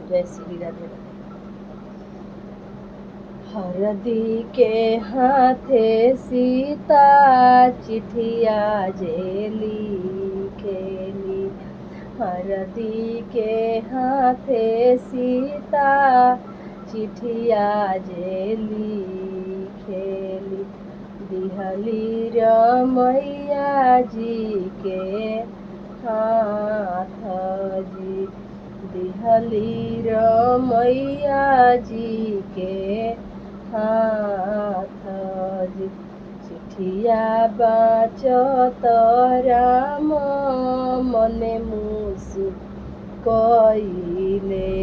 जय श्री राधे राधे। हरदी के हाथे सीता चिठिया जे लिखेली, हरदी के हाथे सीता चिठिया जे लिखेली, दिहली रमैया जी के हाथ जी, दिहली रमैया जी के हाथ जी, चिठिया बाचत राम मने मुसु कइले,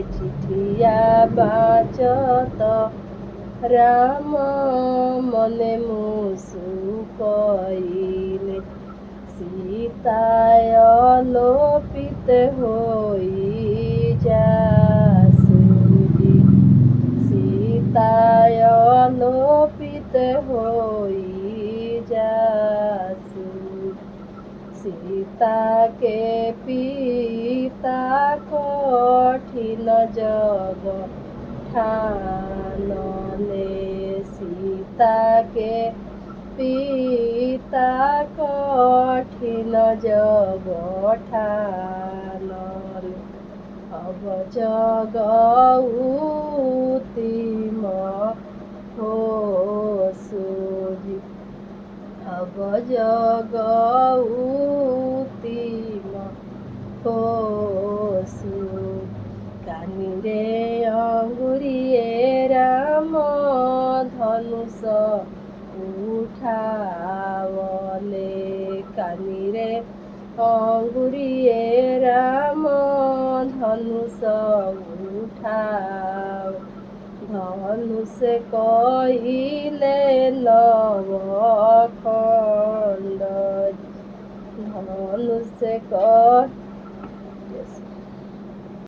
चिठिया बाचत राम मने मुसु कइले, सीताय लोपित होई जासुजी, सीताय लोपित होई जासु, सीता के पिता कठिन जग ठानले, सीता के पिता कठिन जग ठानले, अब जग उतिम हो सुजी, अब जग उतिम हो सु, कानिरे अंगुरिए राम धनुष उठावले, कानिरे अंगुरिए राम धनुष उठाव, धनुष कहिले नव खंड, धनुष